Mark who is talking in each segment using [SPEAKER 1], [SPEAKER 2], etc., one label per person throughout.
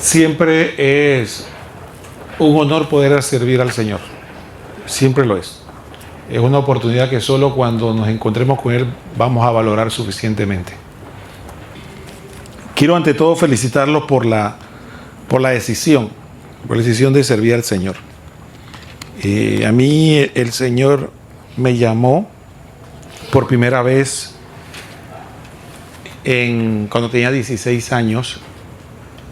[SPEAKER 1] Siempre es un honor poder servir al Señor. Siempre lo es. Es una oportunidad que solo cuando nos encontremos con Él vamos a valorar suficientemente. Quiero ante todo felicitarlos por la decisión de servir al Señor. A mí el Señor me llamó por primera vez cuando tenía 16 años,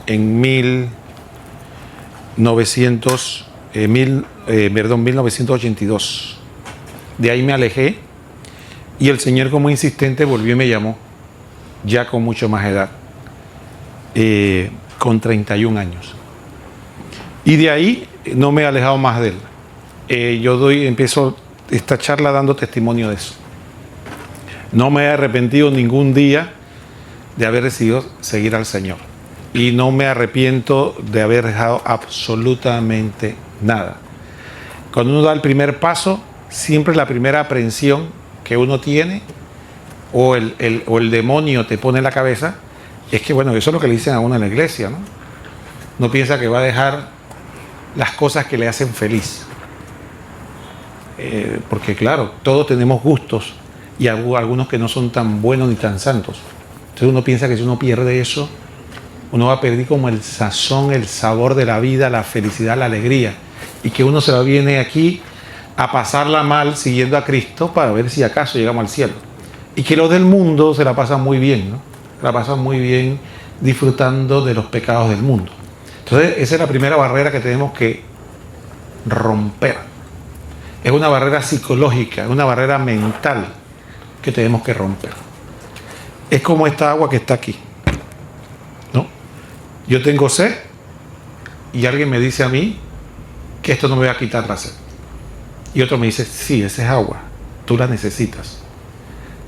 [SPEAKER 1] en 1982. De ahí me alejé y el Señor, como insistente, volvió y me llamó, ya con mucho más edad, con 31 años. Y de ahí no me he alejado más de él. Empiezo esta charla dando testimonio de eso. No me he arrepentido ningún día de haber decidido seguir al Señor. Y no me arrepiento de haber dejado absolutamente nada. Cuando uno da el primer paso, siempre la primera aprensión que uno tiene, o el demonio te pone en la cabeza, es que, bueno, eso es lo que le dicen a uno en la iglesia, ¿no? No piensa que va a dejar las cosas que le hacen feliz. Porque, claro, todos tenemos gustos y algunos que no son tan buenos ni tan santos. Entonces uno piensa que si uno pierde eso, uno va a perder como el sazón, el sabor de la vida, la felicidad, la alegría. Y que uno se va viene aquí a pasarla mal siguiendo a Cristo para ver si acaso llegamos al cielo. Y que los del mundo se la pasan muy bien, ¿no? Se la pasan muy bien disfrutando de los pecados del mundo. Entonces esa es la primera barrera que tenemos que romper. Es una barrera psicológica, es una barrera mental que tenemos que romper. Es como esta agua que está aquí, ¿no? Yo tengo sed y alguien me dice a mí que esto no me va a quitar la sed. Y otro me dice, sí, esa es agua, tú la necesitas.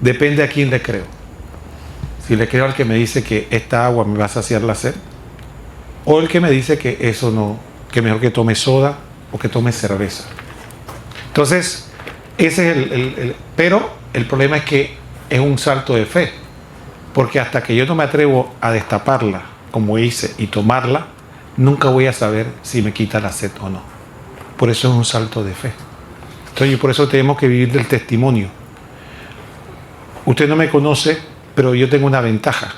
[SPEAKER 1] Depende a quién le creo. Si le creo al que me dice que esta agua me va a saciar la sed, o el que me dice que eso no, que mejor que tome soda o que tome cerveza. Entonces, ese es pero el problema es que es un salto de fe, porque hasta que yo no me atrevo a destaparla como hice y tomarla, nunca voy a saber si me quita la sed o no. Por eso es un salto de fe. Entonces, por eso tenemos que vivir del testimonio. Usted no me conoce, pero yo tengo una ventaja.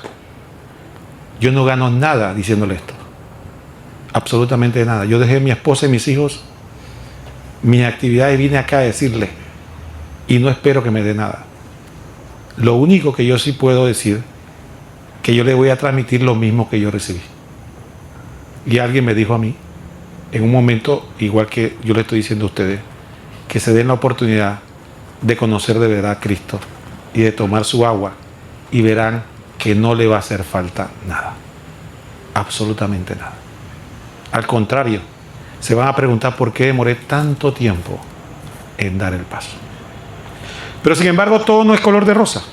[SPEAKER 1] Yo no gano nada diciéndole esto. Absolutamente nada. Yo dejé a mi esposa y mis hijos, mis actividades, vine acá a decirle, y no espero que me dé nada. Lo único que yo sí puedo decir, que yo le voy a transmitir lo mismo que yo recibí. Y alguien me dijo a mí, en un momento, igual que yo le estoy diciendo a ustedes, que se den la oportunidad de conocer de verdad a Cristo y de tomar su agua, y verán que no le va a hacer falta nada. Absolutamente nada. Al contrario, se van a preguntar por qué demoré tanto tiempo en dar el paso. Pero sin embargo, todo no es color de rosa.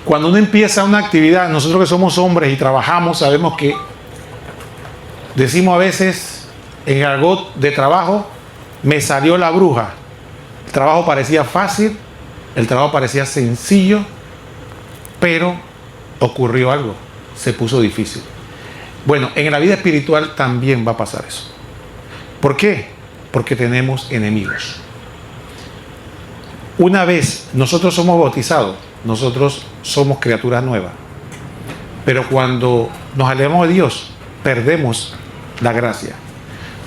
[SPEAKER 1] Cuando uno empieza una actividad, nosotros que somos hombres y trabajamos, sabemos que decimos a veces en el argot de trabajo, me salió la bruja. El trabajo parecía fácil, el trabajo parecía sencillo, pero ocurrió algo, se puso difícil. Bueno, en la vida espiritual también va a pasar eso. ¿Por qué? Porque tenemos enemigos. Una vez nosotros somos bautizados, nosotros somos criaturas nuevas. Pero cuando nos alejamos de Dios, perdemos la gracia.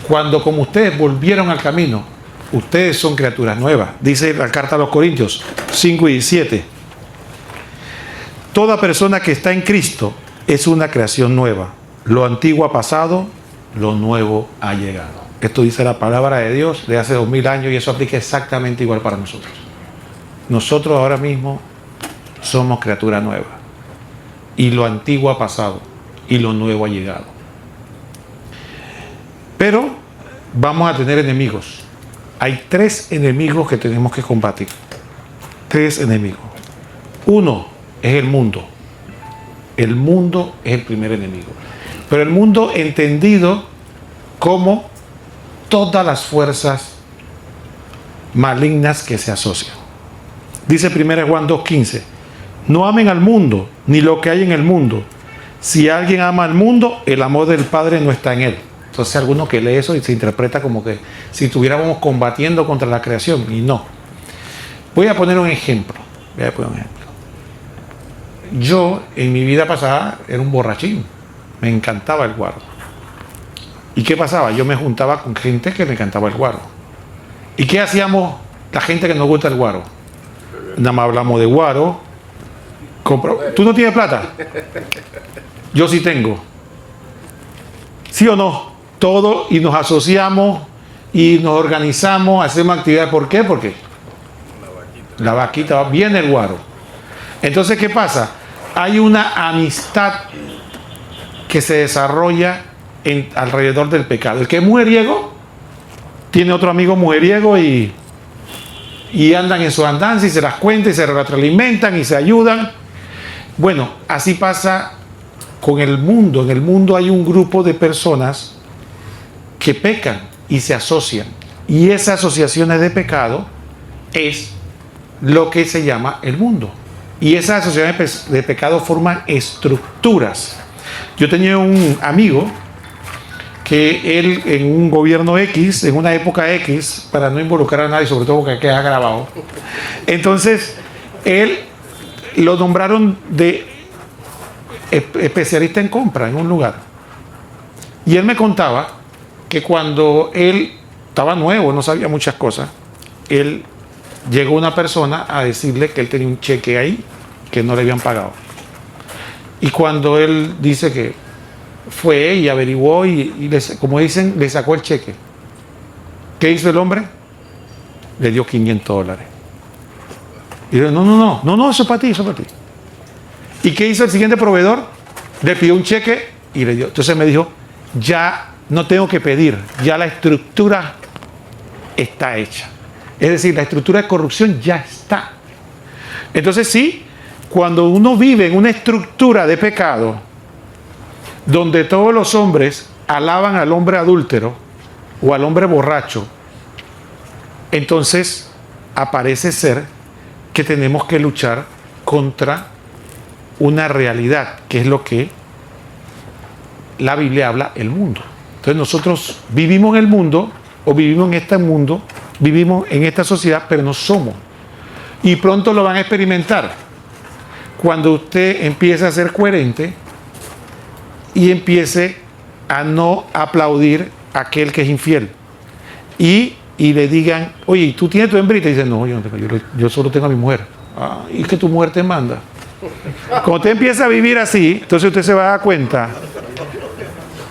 [SPEAKER 1] Cuando, como ustedes volvieron al camino, ustedes son criaturas nuevas. Dice la carta a los Corintios 5:17. Toda persona que está en Cristo es una creación nueva. Lo antiguo ha pasado, lo nuevo ha llegado. Esto dice la palabra de Dios de hace 2000 años y eso aplica exactamente igual para nosotros. Nosotros ahora mismo somos criaturas nuevas. Y lo antiguo ha pasado y lo nuevo ha llegado. Pero vamos a tener enemigos. Hay 3 enemigos que tenemos que combatir. 3 enemigos. Uno es el mundo. El mundo es el primer enemigo. Pero el mundo entendido como todas las fuerzas malignas que se asocian. Dice 1 Juan 2:15, no amen al mundo ni lo que hay en el mundo. Si alguien ama al mundo, el amor del Padre no está en él. Entonces alguno que lee eso y se interpreta como que si estuviéramos combatiendo contra la creación, y no. Voy a poner un ejemplo. Yo en mi vida pasada era un borrachín. Me encantaba el guaro. ¿Y qué pasaba? Yo me juntaba con gente que le encantaba el guaro. ¿Y qué hacíamos la gente que nos gusta el guaro? Nada más hablamos de guaro. ¿Tú no tienes plata? Yo sí tengo. ¿Sí o no? Todo, y nos asociamos y nos organizamos, hacemos actividades. ¿Por qué? Porque la vaquita, viene el guaro. Entonces, ¿qué pasa? Hay una amistad que se desarrolla alrededor del pecado. El que es mujeriego tiene otro amigo mujeriego y andan en su andanza y se las cuentan y se retroalimentan y se ayudan. Bueno, así pasa con el mundo. En el mundo hay un grupo de personas que pecan y se asocian. Y esas asociaciones de pecado es lo que se llama el mundo. Y esas asociaciones de pecado forman estructuras. Yo tenía un amigo que él en un gobierno X, en una época X, para no involucrar a nadie, sobre todo porque queda grabado, entonces él lo nombraron de especialista en compra en un lugar. Y él me contaba que cuando él estaba nuevo, no sabía muchas cosas, llegó una persona a decirle que él tenía un cheque ahí que no le habían pagado. Y cuando él dice que fue y averiguó y como dicen, le sacó el cheque. ¿Qué hizo el hombre? Le dio $500. Y dijo, no, eso es para ti, eso es para ti. ¿Y qué hizo el siguiente proveedor? Le pidió un cheque y le dio. Entonces me dijo, ya no tengo que pedir, ya la estructura está hecha. Es decir, la estructura de corrupción ya está. Entonces sí, cuando uno vive en una estructura de pecado, donde todos los hombres alaban al hombre adúltero o al hombre borracho, entonces aparece ser que tenemos que luchar contra una realidad, que es lo que la Biblia habla, el mundo. Entonces nosotros vivimos en el mundo, o vivimos en este mundo, vivimos en esta sociedad, pero no somos. Y pronto lo van a experimentar. Cuando usted empiece a ser coherente y empiece a no aplaudir a aquel que es infiel. Y le digan, oye, ¿tú tienes tu hembrita? Y dice, no, yo solo tengo a mi mujer. Ah, y es que tu mujer te manda. Cuando usted empieza a vivir así, entonces usted se va a dar cuenta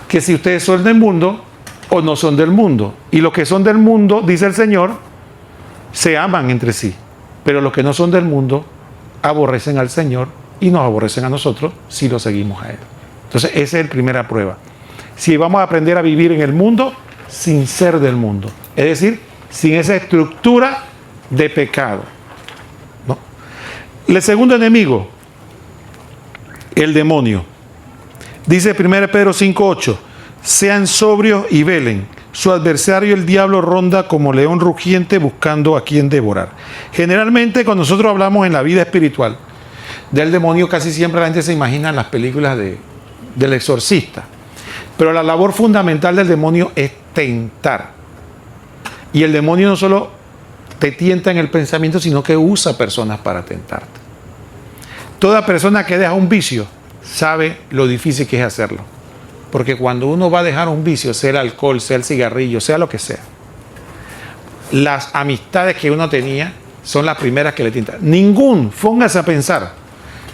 [SPEAKER 1] que si ustedes son del mundo o no son del mundo. Y los que son del mundo, dice el Señor, se aman entre sí. Pero los que no son del mundo aborrecen al Señor y nos aborrecen a nosotros si lo seguimos a Él. Entonces esa es la primera prueba. Si vamos a aprender a vivir en el mundo sin ser del mundo. Es decir, sin esa estructura de pecado. ¿No? El segundo enemigo, el demonio. Dice 1 Pedro 5:8, sean sobrios y velen. Su adversario, el diablo, ronda como león rugiente buscando a quien devorar. Generalmente, cuando nosotros hablamos en la vida espiritual del demonio, casi siempre la gente se imagina en las películas del exorcista. Pero la labor fundamental del demonio es tentar. Y el demonio no solo te tienta en el pensamiento, sino que usa personas para tentarte. Toda persona que deja un vicio sabe lo difícil que es hacerlo. Porque cuando uno va a dejar un vicio, sea el alcohol, sea el cigarrillo, sea lo que sea, las amistades que uno tenía son las primeras que le tientan. Póngase a pensar,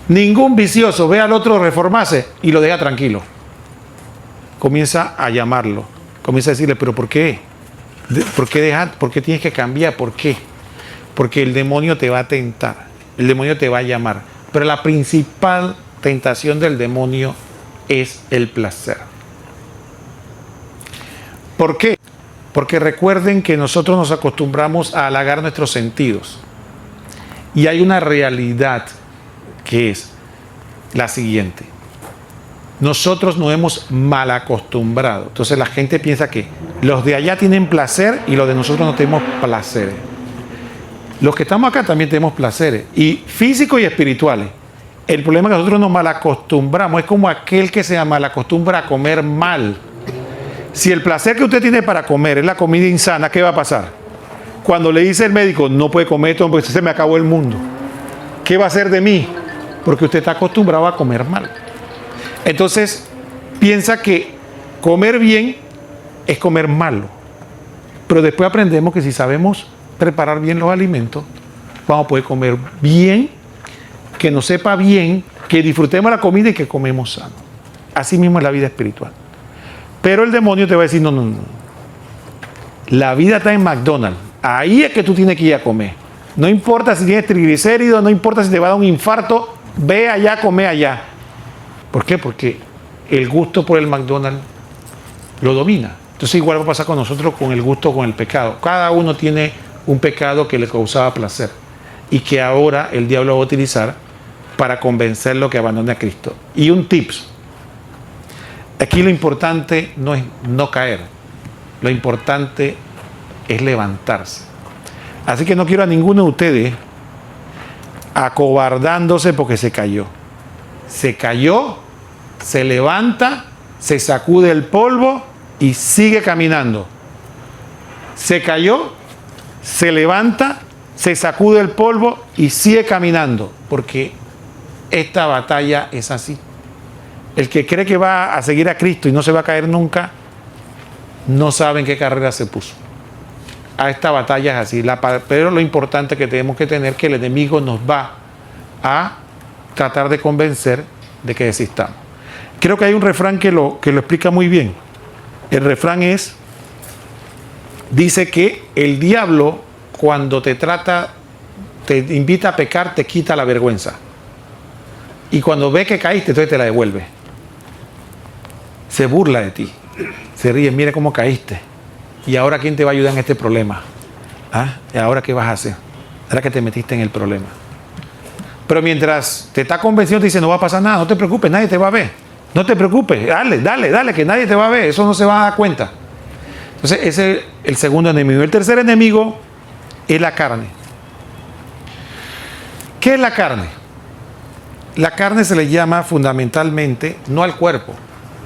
[SPEAKER 1] ningún vicioso ve al otro reformarse y lo deja tranquilo. Comienza a llamarlo, comienza a decirle, pero ¿por qué? ¿Por qué tienes que cambiar? ¿Por qué? Porque el demonio te va a tentar, el demonio te va a llamar. Pero la principal tentación del demonio es el placer. ¿Por qué? Porque recuerden que nosotros nos acostumbramos a halagar nuestros sentidos. Y hay una realidad que es la siguiente. Nosotros nos hemos mal acostumbrado. Entonces la gente piensa que los de allá tienen placer y los de nosotros no tenemos placeres. Los que estamos acá también tenemos placeres, y físicos y espirituales. El problema es que nosotros nos malacostumbramos. Es como aquel que se malacostumbra a comer mal. Si el placer que usted tiene para comer es la comida insana, ¿qué va a pasar? Cuando le dice el médico, no puede comer esto, pues se me acabó el mundo. ¿Qué va a hacer de mí? Porque usted está acostumbrado a comer mal. Entonces, piensa que comer bien es comer malo. Pero después aprendemos que si sabemos preparar bien los alimentos, vamos a poder comer bien, que nos sepa bien, que disfrutemos la comida y que comemos sano. Así mismo es la vida espiritual. Pero el demonio te va a decir, no, no, no. La vida está en McDonald's. Ahí es que tú tienes que ir a comer. No importa si tienes triglicéridos, no importa si te va a dar un infarto, ve allá, come allá. ¿Por qué? Porque el gusto por el McDonald's lo domina. Entonces igual va a pasar con nosotros con el gusto, con el pecado. Cada uno tiene un pecado que le causaba placer y que ahora el diablo va a utilizar para convencerlo que abandone a Cristo. Y un tips. Aquí lo importante no es no caer. Lo importante es levantarse. Así que no quiero a ninguno de ustedes acobardándose porque se cayó. Se cayó, se levanta, se sacude el polvo y sigue caminando. Se cayó, se levanta, se sacude el polvo y sigue caminando. Porque esta batalla es así. El que cree que va a seguir a Cristo y no se va a caer nunca, no sabe en qué carrera se puso. A esta batalla es así. Pero lo importante que tenemos que tener es que el enemigo nos va a tratar de convencer de que desistamos. Creo que hay un refrán que lo explica muy bien. El refrán dice que el diablo cuando te invita a pecar, te quita la vergüenza. Y cuando ve que caíste, entonces te la devuelve. Se burla de ti. Se ríe, mira cómo caíste. ¿Y ahora quién te va a ayudar en este problema? ¿Ah? ¿Y ahora qué vas a hacer? Ahora que te metiste en el problema. Pero mientras te está convenciendo, te dice, no va a pasar nada, no te preocupes, nadie te va a ver. No te preocupes, dale, que nadie te va a ver, eso no se va a dar cuenta. Entonces, ese es el segundo enemigo. El tercer enemigo es la carne. ¿Qué es la carne? La carne se le llama fundamentalmente, no al cuerpo.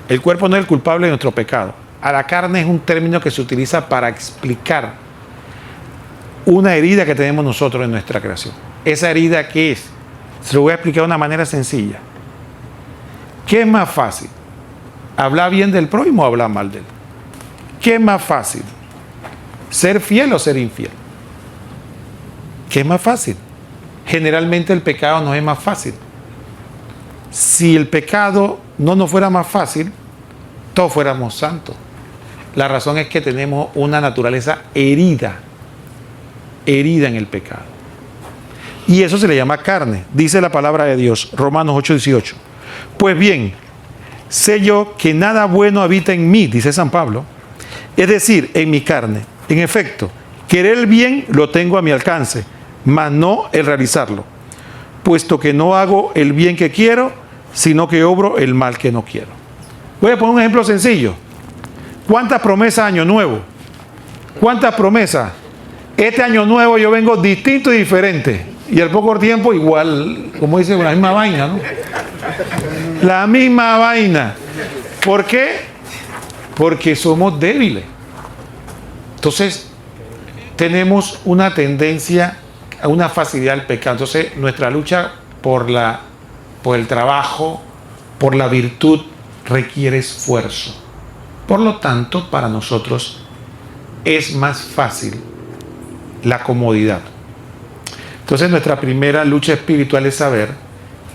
[SPEAKER 1] El cuerpo no es el culpable de nuestro pecado. A la carne es un término que se utiliza para explicar una herida que tenemos nosotros en nuestra creación. ¿Esa herida qué es? Se lo voy a explicar de una manera sencilla. ¿Qué es más fácil? ¿Hablar bien del prójimo o hablar mal de él? ¿Qué es más fácil? ¿Ser fiel o ser infiel? ¿Qué es más fácil? Generalmente el pecado no es más fácil. Si el pecado no nos fuera más fácil, todos fuéramos santos. La razón es que tenemos una naturaleza herida en el pecado. Y eso se le llama carne. Dice la palabra de Dios, Romanos 8:18. Pues bien, sé yo que nada bueno habita en mí, dice San Pablo, es decir, en mi carne. En efecto, querer el bien lo tengo a mi alcance, mas no el realizarlo, puesto que no hago el bien que quiero, sino que obro el mal que no quiero. Voy a poner un ejemplo sencillo. ¿Cuántas promesas año nuevo? ¿Cuántas promesas? Este año nuevo yo vengo distinto y diferente. Y al poco tiempo igual, como dice, la misma vaina, ¿no? La misma vaina. ¿Por qué? Porque somos débiles. Entonces, tenemos una tendencia a una facilidad al pecado. Entonces, nuestra lucha por el trabajo, por la virtud, requiere esfuerzo. Por lo tanto, para nosotros es más fácil la comodidad. Entonces, nuestra primera lucha espiritual es saber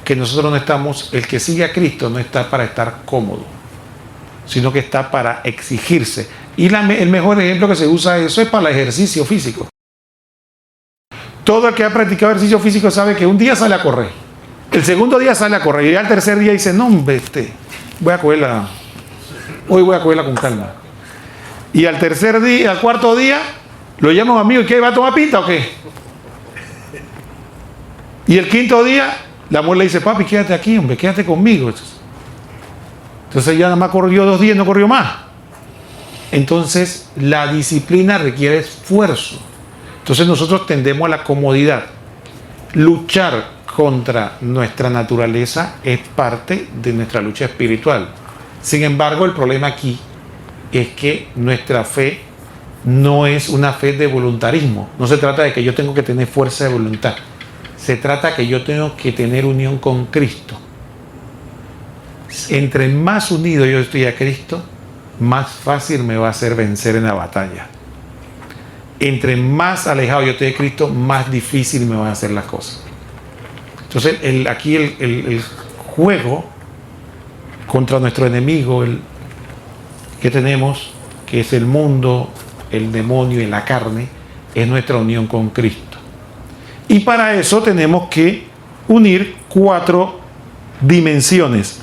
[SPEAKER 1] que nosotros no estamos, el que sigue a Cristo no está para estar cómodo, sino que está para exigirse. Y el mejor ejemplo que se usa de eso es para el ejercicio físico. Todo el que ha practicado ejercicio físico sabe que un día sale a correr, el segundo día sale a correr, y al tercer día dice, no, hombre, hoy voy a cogerla con calma. Y al tercer día, al cuarto día, lo llama un amigo y ¿qué? ¿Va a tomar pinta o qué? Y el quinto día, la mujer le dice, papi, quédate aquí, hombre, quédate conmigo. Entonces ya nada más corrió 2 días, no corrió más. Entonces la disciplina requiere esfuerzo. Entonces nosotros tendemos a la comodidad. Luchar contra nuestra naturaleza es parte de nuestra lucha espiritual. Sin embargo, el problema aquí es que nuestra fe no es una fe de voluntarismo. No se trata de que yo tengo que tener fuerza de voluntad. Se trata que yo tengo que tener unión con Cristo. Entre más unido yo estoy a Cristo, más fácil me va a ser vencer en la batalla. Entre más alejado yo estoy de Cristo, más difícil me van a hacer las cosas. Entonces, aquí el juego contra nuestro enemigo que tenemos, que es el mundo, el demonio y la carne, es nuestra unión con Cristo. Y para eso tenemos que unir 4 dimensiones,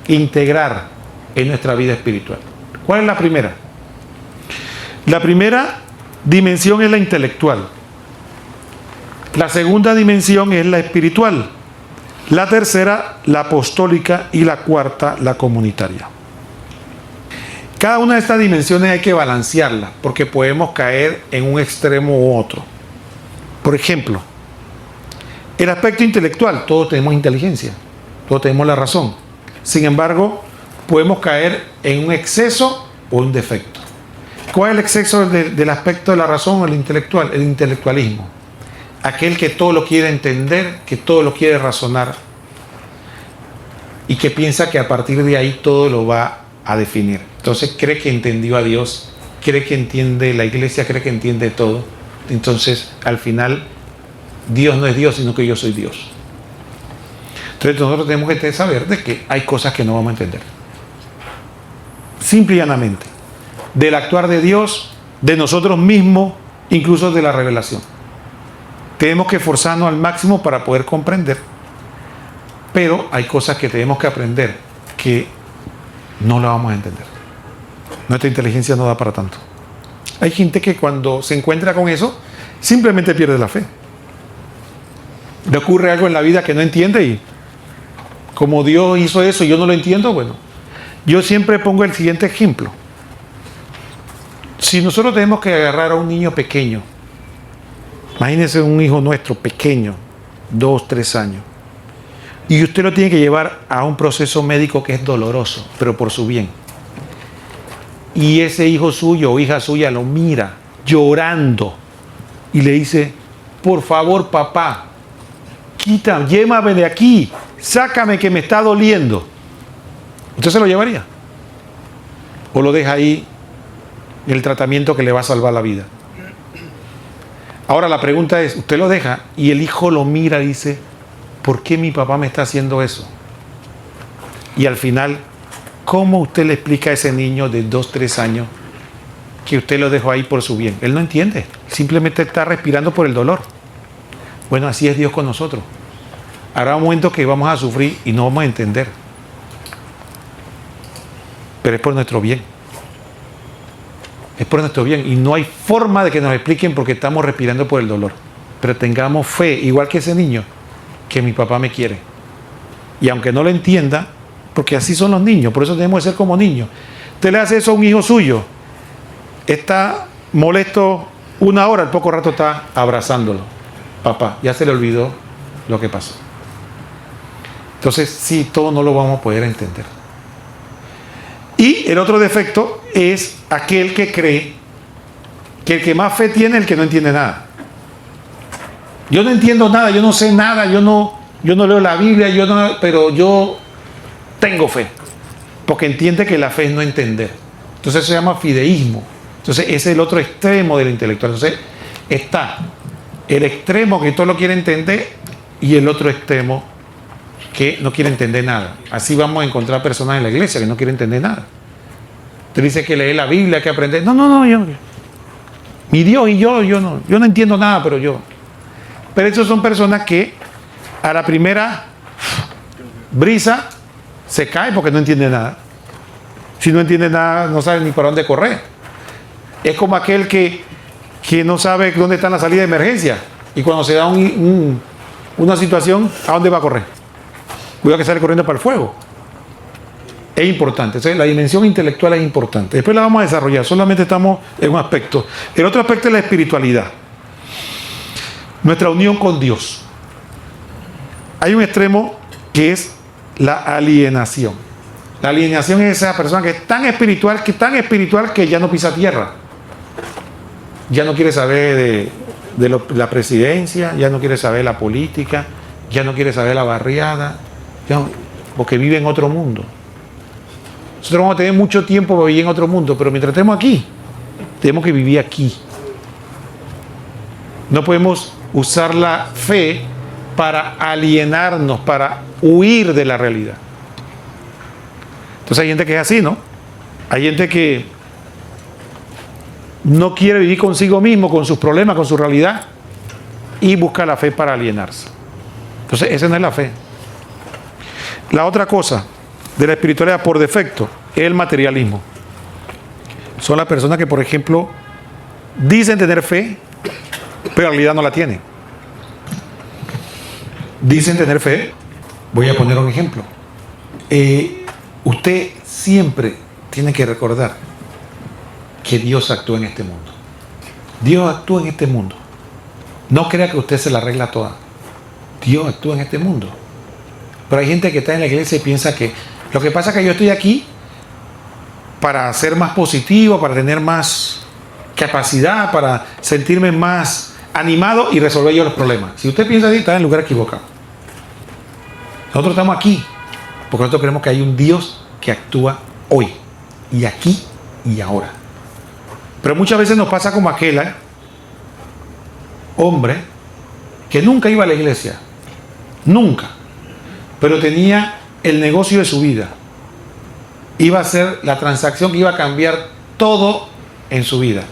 [SPEAKER 1] integrar en nuestra vida espiritual. ¿Cuál es la primera? La primera dimensión es la intelectual. La segunda dimensión es la espiritual. La tercera, la apostólica, y la cuarta, la comunitaria. Cada una de estas dimensiones hay que balancearla porque podemos caer en un extremo u otro. Por ejemplo, el aspecto intelectual, todos tenemos inteligencia, todos tenemos la razón. Sin embargo, podemos caer en un exceso o un defecto. ¿Cuál es el exceso del aspecto de la razón o el intelectual? El intelectualismo. Aquel que todo lo quiere entender, que todo lo quiere razonar y que piensa que a partir de ahí todo lo va a definir. Entonces cree que entendió a Dios, cree que entiende la iglesia, cree que entiende todo. Entonces al final Dios no es Dios, sino que yo soy Dios. Entonces nosotros tenemos que saber de que hay cosas que no vamos a entender. Simple y llanamente. Del actuar de Dios, de nosotros mismos, incluso de la revelación. Tenemos que esforzarnos al máximo para poder comprender. Pero hay cosas que tenemos que aprender que no las vamos a entender. Nuestra inteligencia no da para tanto. Hay gente que cuando se encuentra con eso, simplemente pierde la fe. Le ocurre algo en la vida que no entiende y como Dios hizo eso y yo no lo entiendo, bueno. Yo siempre pongo el siguiente ejemplo. Si nosotros tenemos que agarrar a un niño pequeño, imagínense un hijo nuestro pequeño, 2, 3 años, y usted lo tiene que llevar a un proceso médico que es doloroso, pero por su bien. Y ese hijo suyo o hija suya lo mira llorando y le dice, por favor papá, llévame de aquí, sácame que me está doliendo. ¿Usted se lo llevaría? ¿O lo deja ahí en el tratamiento que le va a salvar la vida? Ahora la pregunta es, usted lo deja y el hijo lo mira y dice, ¿por qué mi papá me está haciendo eso? Y al final, ¿cómo usted le explica a ese niño de 2, 3 años que usted lo dejó ahí por su bien? Él no entiende, simplemente está respirando por el dolor. Bueno, así es Dios con nosotros. Habrá un momento que vamos a sufrir y no vamos a entender. Pero es por nuestro bien. Es por nuestro bien. Y no hay forma de que nos expliquen porque estamos respirando por el dolor. Pero tengamos fe, igual que ese niño, que mi papá me quiere. Y aunque no lo entienda, porque así son los niños, por eso tenemos que ser como niños. Usted le hace eso a un hijo suyo, está molesto 1 hora, al poco rato está abrazándolo. Papá, ya se le olvidó lo que pasó. Entonces, sí, todo no lo vamos a poder entender. Y el otro defecto es aquel que cree que el que más fe tiene es el que no entiende nada. Yo no entiendo nada, yo no sé nada, yo no leo la Biblia, pero yo tengo fe. Porque entiende que la fe es no entender. Entonces eso se llama fideísmo. Entonces ese es el otro extremo del intelectual. Entonces está el extremo que todo lo quiere entender y el otro extremo que no quiere entender nada. Así vamos a encontrar personas en la iglesia que no quieren entender nada. Usted dice que lee la Biblia, que aprender. No, yo. Mi Dios y yo no entiendo nada, pero yo. Pero esas son personas que a la primera brisa se cae porque no entiende nada. Si no entiende nada, no sabe ni por dónde correr. Es como aquel que no sabe dónde está la salida de emergencia. Y cuando se da una situación, ¿a dónde va a correr? Cuidado que sale corriendo para el fuego. Es importante. Entonces, la dimensión intelectual es importante. Después la vamos a desarrollar. Solamente estamos en un aspecto. El otro aspecto es la espiritualidad. Nuestra unión con Dios. Hay un extremo que es la alienación. La alienación es esa persona que es tan espiritual que ya no pisa tierra. Ya no quiere saber de la presidencia, ya no quiere saber la política, ya no quiere saber la barriada, porque vive en otro mundo. Nosotros vamos a tener mucho tiempo para vivir en otro mundo, pero mientras estemos aquí, tenemos que vivir aquí. No podemos usar la fe para alienarnos, para huir de la realidad. Entonces hay gente que es así, ¿no? Hay gente que no quiere vivir consigo mismo, con sus problemas, con su realidad, y busca la fe para alienarse. Entonces esa no es la fe. La otra cosa de la espiritualidad por defecto es el materialismo. Son las personas que, por ejemplo, dicen tener fe, pero en realidad no la tienen. Dicen tener fe. Voy a poner un ejemplo. Usted siempre tiene que recordar que Dios actúa en este mundo. Dios actúa en este mundo. No crea que usted se la arregla toda. Dios actúa en este mundo. Pero hay gente que está en la iglesia y piensa que lo que pasa es que yo estoy aquí para ser más positivo, para tener más capacidad, para sentirme más animado y resolver yo los problemas. Si usted piensa así, está en el lugar equivocado. Nosotros estamos aquí porque nosotros creemos que hay un Dios que actúa hoy y aquí y ahora. Pero muchas veces nos pasa como aquel hombre que nunca iba a la iglesia, nunca, pero tenía el negocio de su vida. Iba a ser la transacción que iba a cambiar todo en su vida.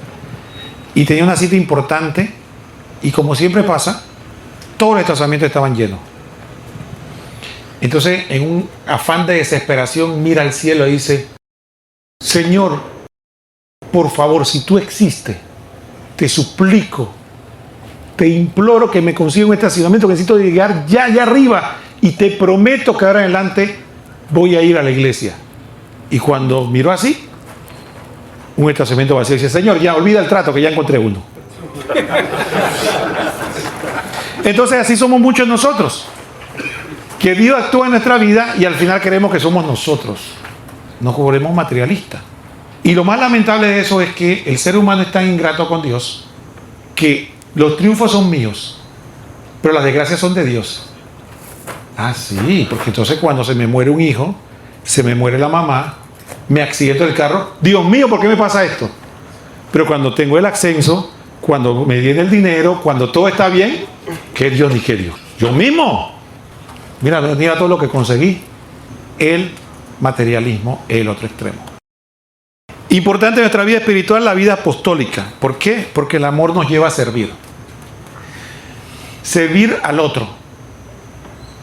[SPEAKER 1] Y tenía una cita importante y, como siempre pasa, todos los estacionamientos estaban llenos. Entonces, en un afán de desesperación, mira al cielo y dice: Señor, por favor, si tú existes, te suplico, te imploro que me consiga un estacionamiento, que necesito llegar ya allá arriba, y te prometo que ahora en adelante voy a ir a la iglesia. Y cuando miró así, un estacionamiento vacío, dice: Señor, ya olvida el trato, que ya encontré uno. Entonces así somos muchos nosotros, que Dios actúa en nuestra vida y al final creemos que somos nosotros. Nos volvemos materialistas. Y lo más lamentable de eso es que el ser humano es tan ingrato con Dios que los triunfos son míos, pero las desgracias son de Dios. Ah, sí, porque entonces cuando se me muere un hijo, se me muere la mamá, me accidento el carro, Dios mío, ¿por qué me pasa esto? Pero cuando tengo el ascenso, cuando me viene el dinero, cuando todo está bien, ¿qué Dios ni qué Dios? Yo mismo. Mira todo lo que conseguí. El materialismo es el otro extremo. Importante en nuestra vida espiritual, la vida apostólica. ¿Por qué? Porque el amor nos lleva a servir. Servir al otro.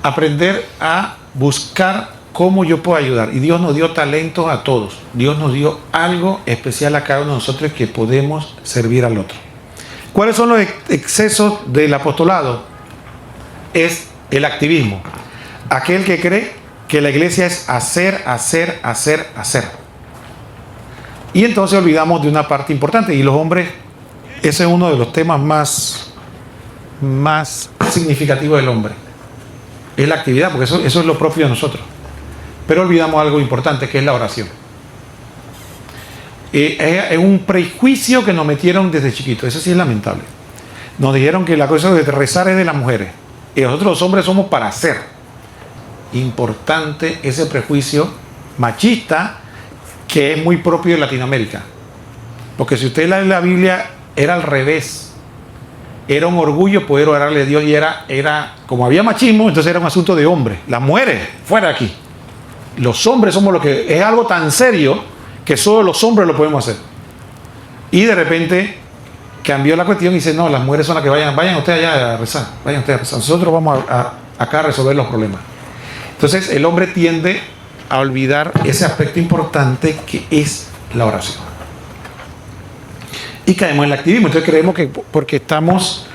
[SPEAKER 1] Aprender a buscar cómo yo puedo ayudar. Y Dios nos dio talentos a todos. Dios nos dio algo especial a cada uno de nosotros que podemos servir al otro. ¿Cuáles son los excesos del apostolado? Es el activismo. Aquel que cree que la iglesia es hacer. Y entonces olvidamos de una parte importante. Y los hombres, ese es uno de los temas más significativos del hombre. Es la actividad, porque eso es lo propio de nosotros. Pero olvidamos algo importante, que es la oración. Es un prejuicio que nos metieron desde chiquitos. Eso sí es lamentable. Nos dijeron que la cosa de rezar es de las mujeres. Y nosotros los hombres somos para hacer. Importante ese prejuicio machista que es muy propio de Latinoamérica. Porque si usted lee la Biblia, era al revés. Era un orgullo poder orarle a Dios y era como había machismo, entonces era un asunto de hombres. Las mujeres, fuera de aquí. Los hombres somos lo que es algo tan serio que solo los hombres lo podemos hacer. Y de repente cambió la cuestión y dice: no, las mujeres son las que vayan ustedes allá a rezar, vayan ustedes a rezar. Nosotros vamos acá a resolver los problemas. Entonces el hombre tiende a olvidar ese aspecto importante que es la oración. Y caemos en el activismo. Entonces creemos que porque estamos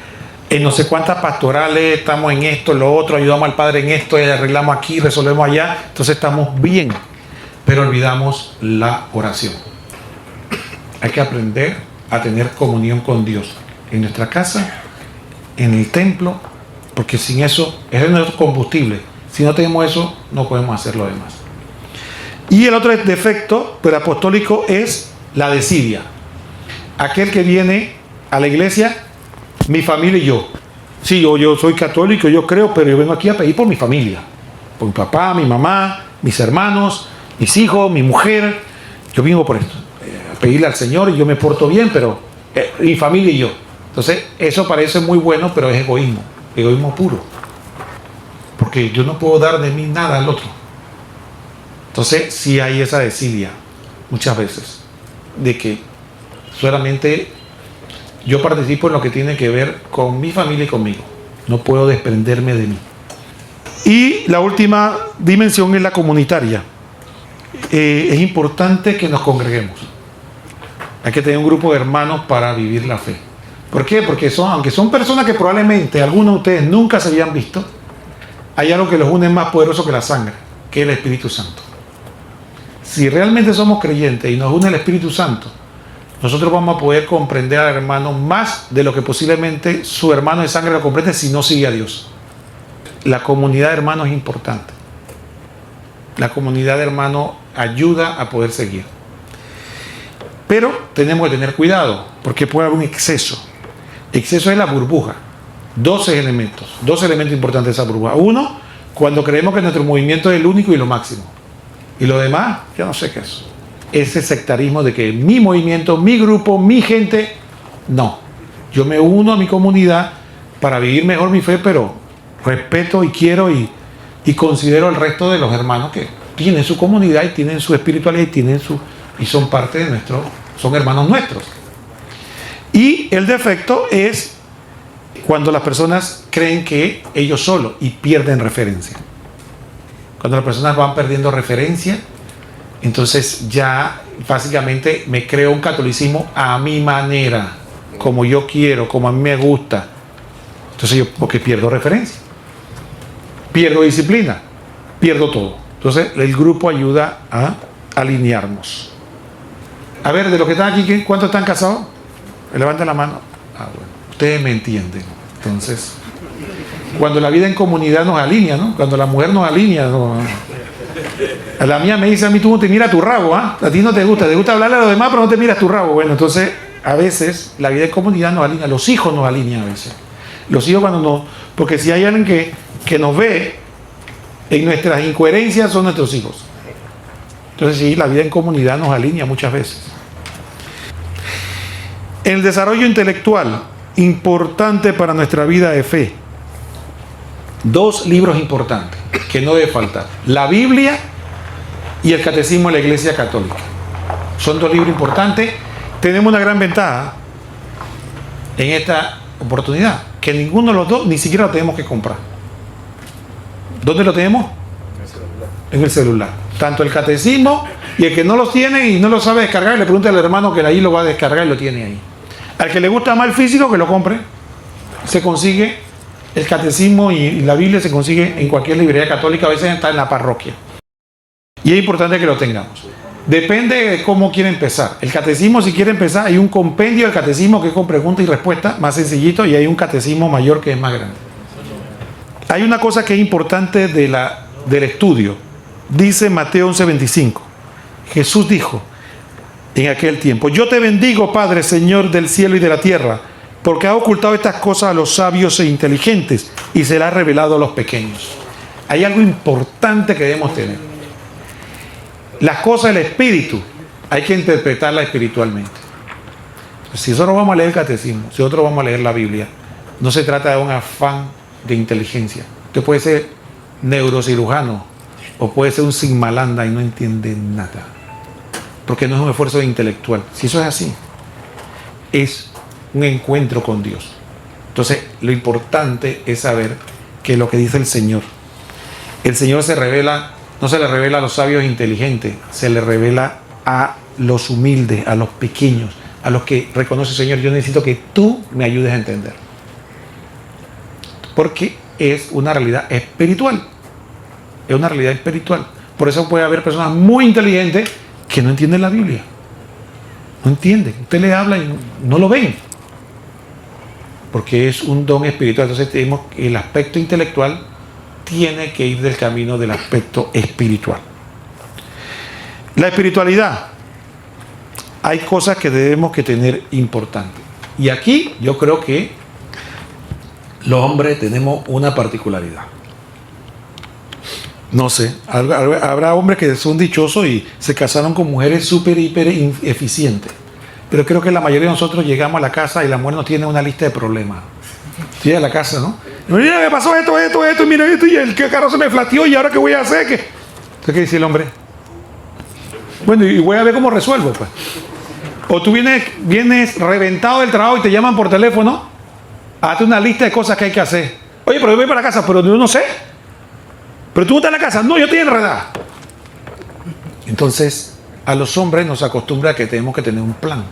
[SPEAKER 1] en no sé cuántas pastorales, estamos en esto, en lo otro, ayudamos al Padre en esto, y arreglamos aquí, resolvemos allá, entonces estamos bien, pero olvidamos la oración. Hay que aprender a tener comunión con Dios en nuestra casa, en el templo, porque sin eso, ese es nuestro combustible. Si no tenemos eso, no podemos hacer lo demás. Y el otro defecto del apostólico es la desidia. Aquel que viene a la iglesia, mi familia y yo. Sí, yo soy católico, yo creo, pero yo vengo aquí a pedir por mi familia. Por mi papá, mi mamá, mis hermanos, mis hijos, mi mujer. Yo vengo por esto. A pedirle al Señor y yo me porto bien, pero mi familia y yo. Entonces, eso parece muy bueno, pero es egoísmo. Egoísmo puro. Porque yo no puedo dar de mí nada al otro. Entonces, sí hay esa desidia, muchas veces, de que solamente yo participo en lo que tiene que ver con mi familia y conmigo. No puedo desprenderme de mí. Y la última dimensión es la comunitaria. Es importante que nos congreguemos. Hay que tener un grupo de hermanos para vivir la fe. ¿Por qué? Porque aunque son personas que probablemente algunos de ustedes nunca se habían visto, hay algo que los une más poderoso que la sangre, que es el Espíritu Santo. Si realmente somos creyentes y nos une el Espíritu Santo, nosotros vamos a poder comprender al hermano más de lo que posiblemente su hermano de sangre lo comprende si no sigue a Dios. La comunidad de hermanos es importante. La comunidad de hermanos ayuda a poder seguir. Pero tenemos que tener cuidado, porque puede haber un exceso. Exceso es la burbuja. Dos elementos importantes de esa burbuja. Uno, cuando creemos que nuestro movimiento es el único y lo máximo. Y lo demás, yo no sé qué es. Ese sectarismo de que mi movimiento, mi grupo, mi gente, no. Yo me uno a mi comunidad para vivir mejor mi fe, pero respeto y quiero y considero al resto de los hermanos que tienen su comunidad y tienen su espiritualidad y son parte de son hermanos nuestros. Y el defecto es cuando las personas creen que ellos solos y pierden referencia. Cuando las personas van perdiendo referencia, entonces ya básicamente me creo un catolicismo a mi manera, como yo quiero, como a mí me gusta. Entonces yo, porque pierdo referencia, pierdo disciplina, pierdo todo. Entonces el grupo ayuda a alinearnos. A ver, de los que están aquí, ¿cuántos están casados? Levanten la mano. Ah, bueno, ustedes me entienden. Entonces, cuando la vida en comunidad nos alinea, ¿no? Cuando la mujer nos alinea, ¿no? A la mía me dice a mí, tú no te miras tu rabo, ¿ah? A ti no te gusta hablarle a los demás, pero no te miras tu rabo. Bueno, entonces, a veces, la vida en comunidad nos alinea, los hijos nos alinean a veces. Los hijos cuando nos... Porque si hay alguien que nos ve en nuestras incoherencias, son nuestros hijos. Entonces, sí, la vida en comunidad nos alinea muchas veces. El desarrollo intelectual, importante para nuestra vida de fe. Dos libros importantes que no debe faltar: la Biblia y el Catecismo de la Iglesia Católica. Son dos libros importantes. Tenemos una gran ventaja en esta oportunidad, que ninguno de los dos ni siquiera lo tenemos que comprar. ¿Dónde lo tenemos? En el celular. Tanto el Catecismo, y el que no los tiene y no lo sabe descargar, le pregunta al hermano que ahí lo va a descargar y lo tiene ahí. Al que le gusta más el físico, que lo compre. Se consigue el Catecismo y la Biblia, se consigue en cualquier librería católica, a veces está en la parroquia. Y es importante que lo tengamos. Depende de cómo quiere empezar. El Catecismo, si quiere empezar, hay un compendio del Catecismo que es con preguntas y respuestas, más sencillito, y hay un Catecismo mayor que es más grande. Hay una cosa que es importante del estudio. Dice Mateo 11:25. Jesús dijo en aquel tiempo: yo te bendigo, Padre, Señor del cielo y de la tierra, porque has ocultado estas cosas a los sabios e inteligentes y se las has revelado a los pequeños. Hay algo importante que debemos tener. Las cosas del espíritu hay que interpretarlas espiritualmente. Si nosotros vamos a leer el Catecismo, si nosotros vamos a leer la Biblia, no se trata de un afán de inteligencia. Usted puede ser neurocirujano o puede ser un sigmalanda y no entiende nada, porque no es un esfuerzo intelectual. Si eso es así, es un encuentro con Dios. Entonces, lo importante es saber que lo que dice el Señor se revela, no se le revela a los sabios e inteligentes, se le revela a los humildes, a los pequeños, a los que reconocen: Señor, yo necesito que tú me ayudes a entender. Porque es una realidad espiritual. Es una realidad espiritual. Por eso puede haber personas muy inteligentes que no entienden la Biblia. No entienden. Usted le habla y no lo ven. porque es un don espiritual. Entonces tenemos que el aspecto intelectual tiene que ir del camino del aspecto espiritual. La espiritualidad, hay cosas que debemos que tener importantes. Y aquí yo creo que los hombres tenemos una particularidad. No sé, habrá hombres que son dichosos y se casaron con mujeres súper, hiper eficientes. Pero creo que la mayoría de nosotros llegamos a la casa y la mujer nos tiene una lista de problemas. Llega a la casa, ¿no? Mira, me pasó esto, mira esto, y el carro se me flateó, y ahora qué voy a hacer. Entonces, ¿qué dice el hombre? Bueno, y voy a ver cómo resuelvo, pues. O tú vienes reventado del trabajo y te llaman por teléfono, hazte una lista de cosas que hay que hacer. Oye, pero yo voy para la casa, pero yo no sé. Pero tú no estás en la casa. No, yo estoy enredada. Entonces, a los hombres nos acostumbra a que tenemos que tener un plan.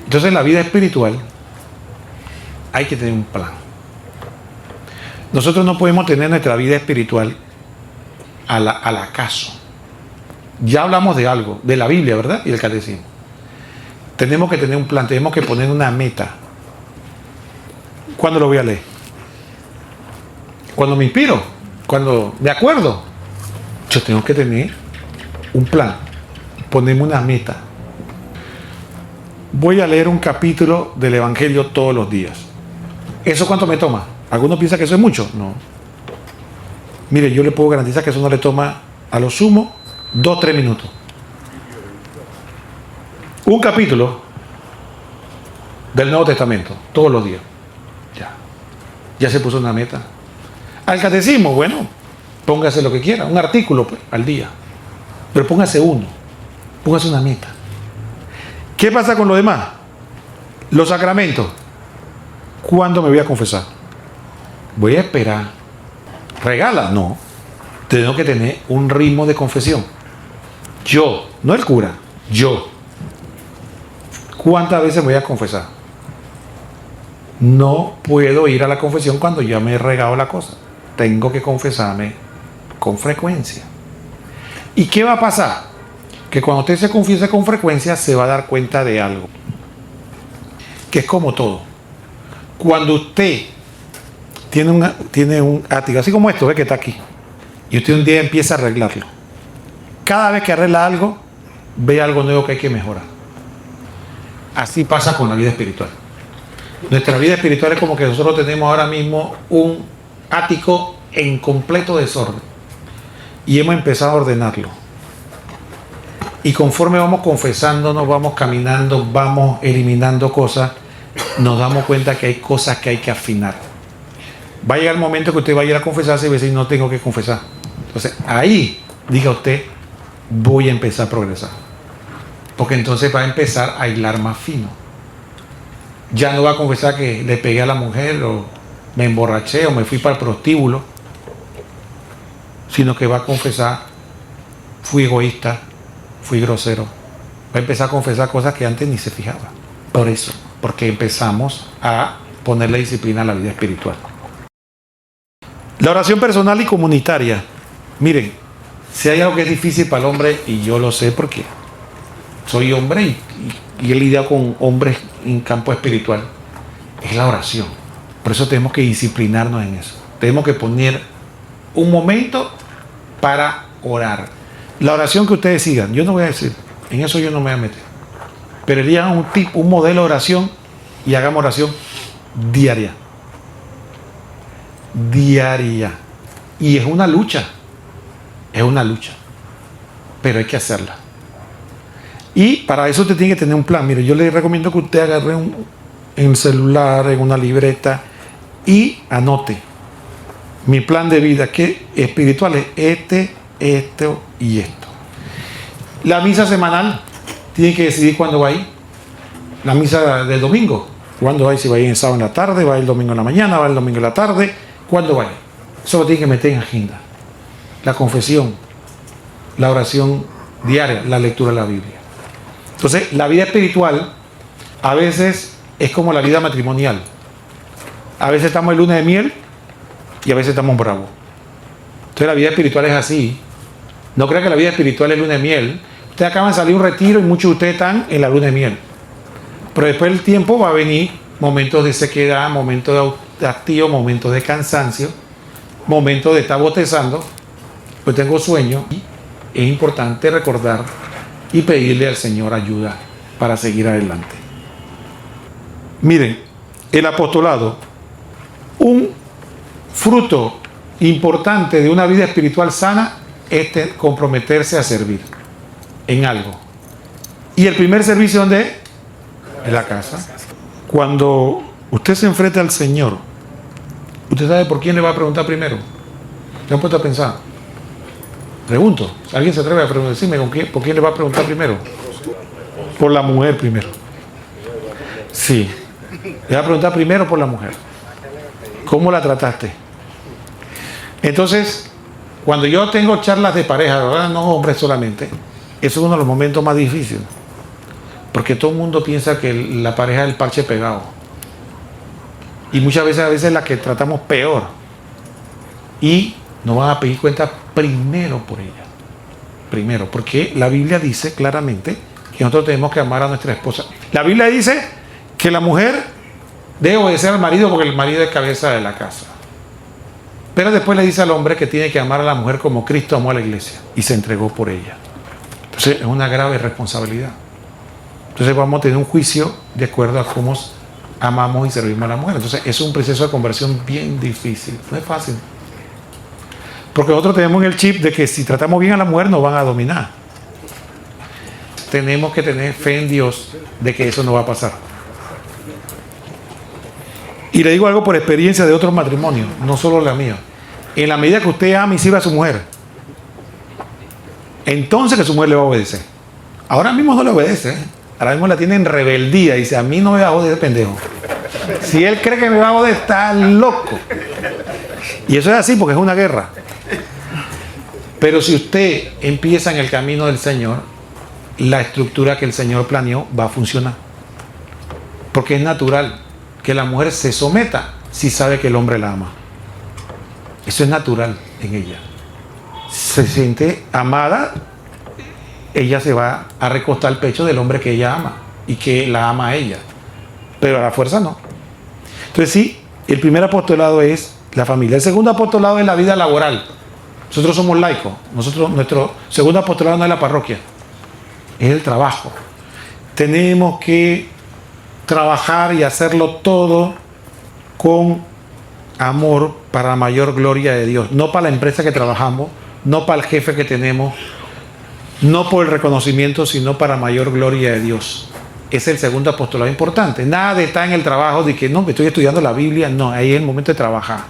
[SPEAKER 1] Entonces, en la vida espiritual hay que tener un plan. Nosotros no podemos tener nuestra vida espiritual al acaso. Ya hablamos de algo, de la Biblia, ¿verdad? Y el catecismo. Tenemos que tener un plan, tenemos que poner una meta. ¿Cuándo lo voy a leer? Cuando me inspiro, cuando me acuerdo. Yo tengo que tener un plan, ponerme una meta. Voy a leer un capítulo del Evangelio todos los días. ¿Eso cuánto me toma? ¿Alguno piensa que eso es mucho? No. Mire, yo le puedo garantizar que eso no le toma a lo sumo 2-3 minutos. Un capítulo del Nuevo Testamento, todos los días. Ya se puso una meta. Al catecismo, bueno, póngase lo que quiera, un artículo pues, al día. Pero póngase uno, póngase una meta. ¿Qué pasa con lo demás? Los sacramentos. ¿Cuándo me voy a confesar? Voy a esperar. ¿Regala? No. Tengo que tener un ritmo de confesión. Yo, no el cura, yo. ¿Cuántas veces voy a confesar? No puedo ir a la confesión cuando ya me he regado la cosa. Tengo que confesarme con frecuencia. ¿Y qué va a pasar? Que cuando usted se confiese con frecuencia se va a dar cuenta de algo. Que es como todo. Cuando usted tiene un ático, así como esto, ve que está aquí, y usted un día empieza a arreglarlo. Cada vez que arregla algo, ve algo nuevo que hay que mejorar. Así pasa con la vida espiritual. Nuestra vida espiritual es como que nosotros tenemos ahora mismo un ático en completo desorden. Y hemos empezado a ordenarlo. Y conforme vamos confesándonos, vamos caminando, vamos eliminando cosas, nos damos cuenta que hay cosas que hay que afinar. Va a llegar el momento que usted va a ir a confesarse y va a decir, no tengo que confesar. Entonces, ahí, diga usted, voy a empezar a progresar. Porque entonces va a empezar a hilar más fino. Ya no va a confesar que le pegué a la mujer, o me emborraché, o me fui para el prostíbulo, sino que va a confesar, fui egoísta, fui grosero. Va a empezar a confesar cosas que antes ni se fijaba. Por eso, porque empezamos a ponerle disciplina a la vida espiritual. La oración personal y comunitaria. Miren, si hay algo que es difícil para el hombre, y yo lo sé porque soy hombre y he lidiado con hombres en campo espiritual, es la oración. Por eso tenemos que disciplinarnos en eso. Tenemos que poner un momento para orar. La oración que ustedes sigan, yo no voy a decir, en eso yo no me voy a meter. Pero elijan un modelo de oración y hagamos oración diaria. Diaria. Y es una lucha. Es una lucha. Pero hay que hacerla. Y para eso usted tiene que tener un plan. Mire, yo le recomiendo que usted agarre en el celular, en una libreta, y anote mi plan de vida, que espiritual es esto y esto. La misa semanal, tiene que decidir cuándo va a ir. La misa del domingo, cuándo va a ir, si va a ir el sábado en la tarde, va a ir el domingo en la mañana, va a ir el domingo en la tarde, cuándo va a ir. Eso lo tiene que meter en agenda. La confesión, la oración diaria, la lectura de la Biblia. Entonces, la vida espiritual a veces es como la vida matrimonial. A veces estamos en luna de miel y a veces estamos bravos. Entonces, la vida espiritual es así. No crea que la vida espiritual es luna de miel. Ustedes acaban de salir de un retiro y muchos de ustedes están en la luna de miel. Pero después el tiempo va a venir momentos de sequedad, momentos de hastío, momentos de cansancio, momentos de estar bostezando, pues tengo sueño. Es importante recordar y pedirle al Señor ayuda para seguir adelante. Miren, el apostolado, un fruto importante de una vida espiritual sana es comprometerse a servir en algo. ¿Y el primer servicio dónde es? En la casa. Cuando usted se enfrenta al Señor, ¿usted sabe por quién le va a preguntar primero? ¿Se han puesto a pensar? Pregunto, ¿alguien se atreve a decirme por quién le va a preguntar primero? Por la mujer primero. Sí, le va a preguntar primero por la mujer. ¿Cómo la trataste? Entonces, cuando yo tengo charlas de pareja, ahora no hombres solamente, eso es uno de los momentos más difíciles. Porque todo el mundo piensa que la pareja es el parche pegado. Y muchas veces la que tratamos peor. Y nos van a pedir cuenta primero por ella. Primero, porque la Biblia dice claramente que nosotros tenemos que amar a nuestra esposa. La Biblia dice que la mujer debe obedecer al marido porque el marido es cabeza de la casa. Pero después le dice al hombre que tiene que amar a la mujer como Cristo amó a la iglesia y se entregó por ella. Entonces es una grave responsabilidad. Entonces vamos a tener un juicio de acuerdo a cómo amamos y servimos a la mujer. Entonces es un proceso de conversión bien difícil. No es fácil. Porque nosotros tenemos en el chip de que si tratamos bien a la mujer nos van a dominar. Tenemos que tener fe en Dios de que eso no va a pasar. Y le digo algo por experiencia de otros matrimonios, no solo la mía. En la medida que usted ama y sirve a su mujer, entonces que su mujer le va a obedecer. Ahora mismo no le obedece. Ahora mismo la tiene en rebeldía y dice, a mí no me va a obedecer, pendejo. Si él cree que me va a obedecer, está loco. Y eso es así porque es una guerra. Pero si usted empieza en el camino del Señor, la estructura que el Señor planeó va a funcionar. Porque es natural que la mujer se someta si sabe que el hombre la ama. Eso es natural en ella. Se siente amada, ella se va a recostar al pecho del hombre que ella ama y que la ama a ella. Pero a la fuerza no. Entonces sí, el primer apostolado es la familia. El segundo apostolado es la vida laboral. Nosotros somos laicos. Nuestro segundo apostolado no es la parroquia, es el trabajo. Tenemos que trabajar y hacerlo todo con amor para la mayor gloria de Dios. No para la empresa que trabajamos, no para el jefe que tenemos, no por el reconocimiento, sino para mayor gloria de Dios. Es el segundo apostolado importante. Nada de estar en el trabajo de que no, me estoy estudiando la Biblia. No, ahí es el momento de trabajar.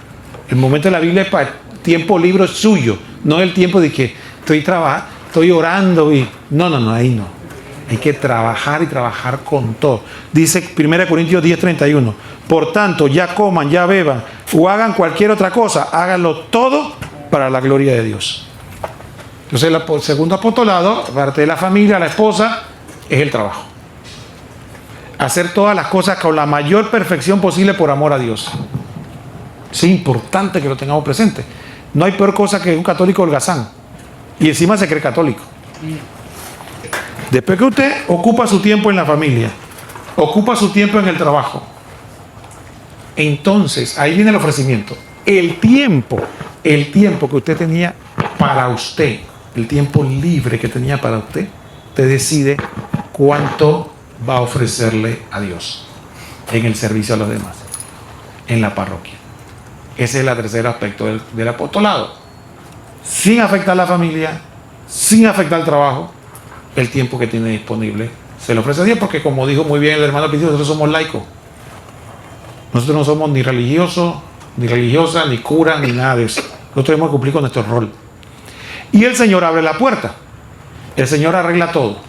[SPEAKER 1] El momento de la Biblia es para tiempo libre suyo, no el tiempo de que estoy trabajando, estoy orando y no, ahí no. Hay que trabajar y trabajar con todo. Dice 1 Corintios 10:31. Por tanto, ya coman, ya beban o hagan cualquier otra cosa, háganlo todo para la gloria de Dios. Entonces el segundo apostolado, aparte de la familia, la esposa, es el trabajo. Hacer todas las cosas con la mayor perfección posible por amor a Dios. Es importante que lo tengamos presente. No hay peor cosa que un católico holgazán. Y encima se cree católico. Después que usted ocupa su tiempo en la familia, ocupa su tiempo en el trabajo, entonces ahí viene el ofrecimiento. El tiempo que usted tenía para usted, el tiempo libre que tenía para usted, usted decide cuánto va a ofrecerle a Dios en el servicio a los demás, en la parroquia. Ese es el tercer aspecto del apostolado. Sin afectar a la familia, sin afectar al trabajo, el tiempo que tiene disponible se le ofrece a Dios, porque como dijo muy bien el hermano al principio, nosotros somos laicos. Nosotros no somos ni religiosos, ni religiosas, ni curas, ni nada de eso. Nosotros tenemos que cumplir con nuestro rol. Y el Señor abre la puerta. El Señor arregla todo.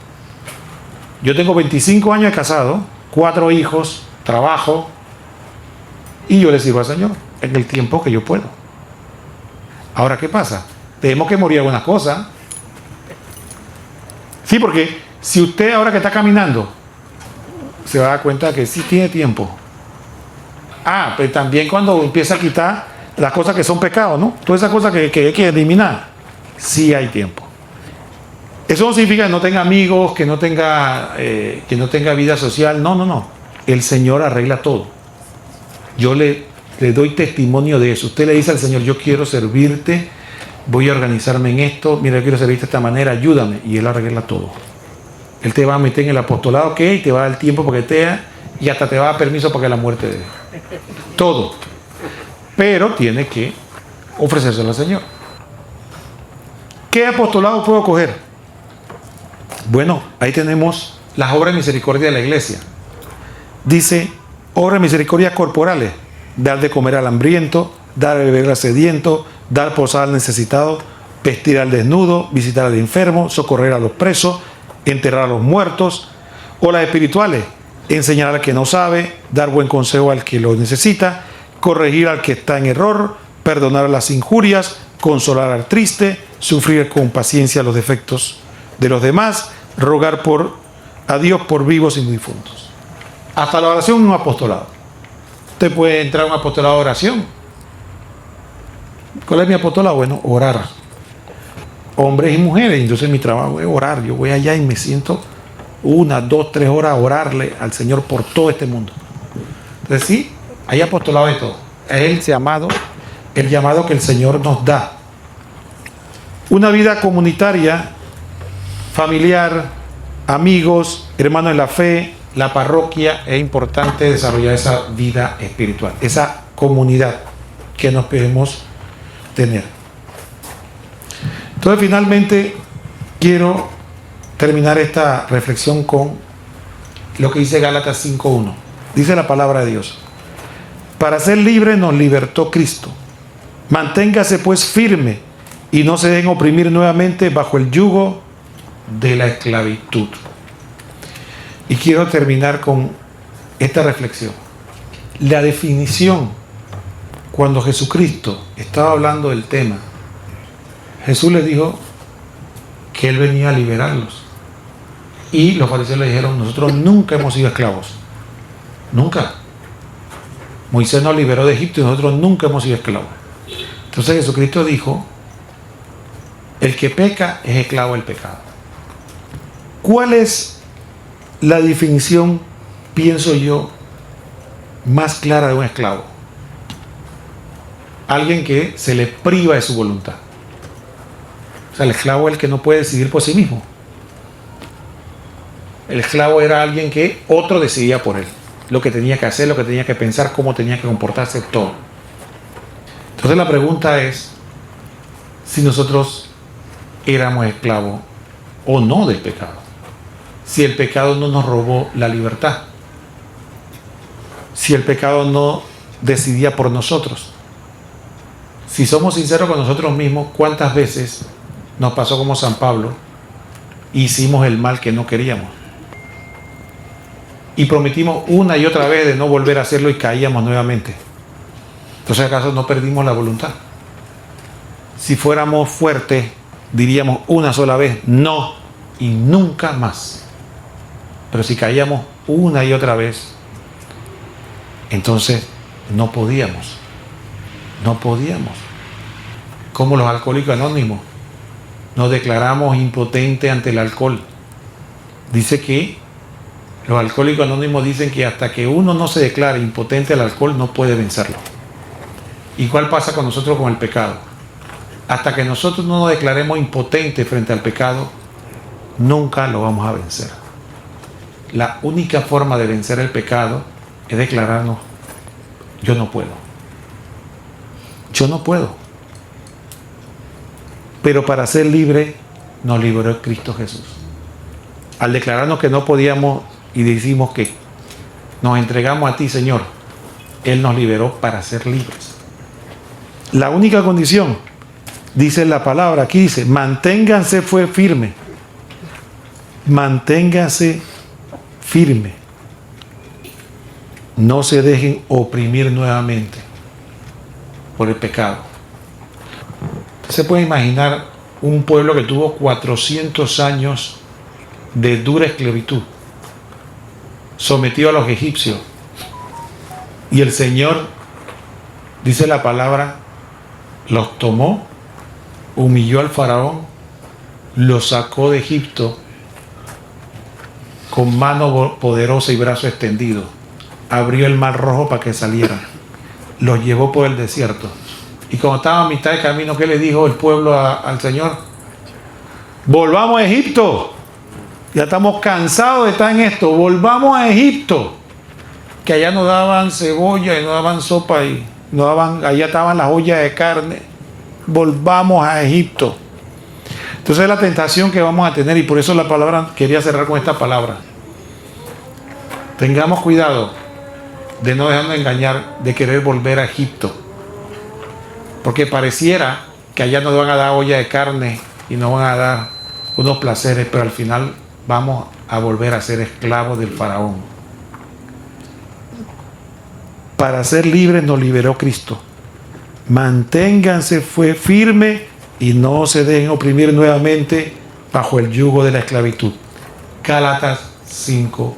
[SPEAKER 1] Yo tengo 25 años de casado, 4 hijos, trabajo, y yo le sirvo al Señor en el tiempo que yo puedo. Ahora, ¿qué pasa? Tenemos que morir algunas cosas. Sí, porque si usted ahora que está caminando se va a dar cuenta que sí tiene tiempo. Pero también cuando empieza a quitar las cosas que son pecados, ¿no? Todas esas cosas que hay que eliminar, sí hay tiempo. Eso no significa que no tenga amigos, que no tenga vida social. No. el Señor arregla todo. Yo le doy testimonio de eso. Usted le dice al Señor, yo quiero servirte, voy a organizarme en esto, mira, yo quiero servirte de esta manera, ayúdame. Y Él arregla todo. Él te va a meter en el apostolado, ¿qué? Y te va a dar tiempo para que te y hasta te va a dar permiso para que la muerte dé. Todo. Pero tiene que ofrecérselo al Señor. ¿Qué apostolado puedo coger? Bueno, ahí tenemos las obras de misericordia de la iglesia. Dice, obras de misericordia corporales: dar de comer al hambriento, dar de beber al sediento, dar posada al necesitado, vestir al desnudo, visitar al enfermo, socorrer a los presos, enterrar a los muertos. O las espirituales: enseñar al que no sabe, dar buen consejo al que lo necesita, corregir al que está en error, perdonar las injurias, consolar al triste, sufrir con paciencia los defectos de los demás, rogar a Dios por vivos y difuntos. Hasta la oración es un apostolado. Usted puede entrar a un apostolado de oración. ¿Cuál es mi apostolado? Bueno, orar. Hombres y mujeres. Entonces mi trabajo es orar. Yo voy allá y me siento 1, 2, 3 horas a orarle al Señor por todo este mundo. Entonces sí, hay apostolado de todo. Es el llamado que el Señor nos da. Una vida comunitaria, familiar, amigos, hermanos en la fe, la parroquia. Es importante desarrollar esa vida espiritual, esa comunidad que nos podemos tener. Entonces, finalmente, quiero terminar esta reflexión con lo que dice Gálatas 5:1. Dice la palabra de Dios: para ser libres nos libertó Cristo. Manténgase pues firme y no se dejen oprimir nuevamente bajo el yugo de la esclavitud. Y quiero terminar con esta reflexión. La definición, cuando Jesucristo estaba hablando del tema, Jesús les dijo que Él venía a liberarlos. Y los fariseos le dijeron: nosotros nunca hemos sido esclavos. Nunca. Moisés nos liberó de Egipto y nosotros nunca hemos sido esclavos. Entonces Jesucristo dijo: el que peca es esclavo del pecado. ¿Cuál es la definición, pienso yo, más clara de un esclavo? Alguien que se le priva de su voluntad. O sea, el esclavo es el que no puede decidir por sí mismo. El esclavo era alguien que otro decidía por él. Lo que tenía que hacer, lo que tenía que pensar, cómo tenía que comportarse, todo. Entonces la pregunta es si nosotros éramos esclavos o no del pecado. Si el pecado no nos robó la libertad. Si el pecado no decidía por nosotros. Si somos sinceros con nosotros mismos, ¿cuántas veces nos pasó como San Pablo? Hicimos el mal que no queríamos. Y prometimos una y otra vez de no volver a hacerlo y caíamos nuevamente. Entonces, ¿acaso no perdimos la voluntad? Si fuéramos fuertes, diríamos una sola vez no y nunca más. Pero si caíamos una y otra vez, entonces no podíamos. No podíamos. Como los alcohólicos anónimos, nos declaramos impotentes ante el alcohol. Dice que los alcohólicos anónimos dicen que hasta que uno no se declare impotente al alcohol, no puede vencerlo. Igual pasa con nosotros con el pecado. Hasta que nosotros no nos declaremos impotentes frente al pecado, nunca lo vamos a vencer. La única forma de vencer el pecado es declararnos: yo no puedo. Yo no puedo. Pero para ser libre nos liberó Cristo Jesús. Al declararnos que no podíamos y decimos que nos entregamos a ti, Señor, Él nos liberó para ser libres. La única condición, dice la palabra, aquí dice: manténganse firme. Manténganse firme. No se dejen oprimir nuevamente por el pecado. Se puede imaginar un pueblo que tuvo 400 años de dura esclavitud, sometido a los egipcios, y el Señor, dice la palabra, los tomó, humilló al faraón, los sacó de Egipto con mano poderosa y brazo extendido, abrió el mar rojo para que salieran. Los llevó por el desierto. Y cuando estaba a mitad de camino, ¿qué le dijo el pueblo al Señor? Volvamos a Egipto. Ya estamos cansados de estar en esto. Volvamos a Egipto. Que allá nos daban cebolla y nos daban sopa y nos daban, allá estaban las ollas de carne. Volvamos a Egipto. Entonces es la tentación que vamos a tener, y por eso la palabra, quería cerrar con esta palabra. Tengamos cuidado de no dejarnos engañar, de querer volver a Egipto. Porque pareciera que allá nos van a dar olla de carne y nos van a dar unos placeres, pero al final vamos a volver a ser esclavos del faraón. Para ser libres nos liberó Cristo. Manténganse firmes y no se dejen oprimir nuevamente bajo el yugo de la esclavitud. Gálatas 5:1.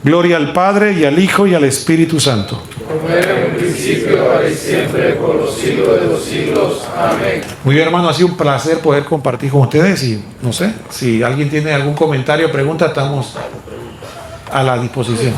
[SPEAKER 1] Gloria al Padre, y al Hijo, y al Espíritu Santo.
[SPEAKER 2] Como era en un principio, ahora y siempre, por los siglos de los siglos. Amén.
[SPEAKER 1] Muy bien, hermano, ha sido un placer poder compartir con ustedes. Y no sé, si alguien tiene algún comentario o pregunta, estamos a la disposición.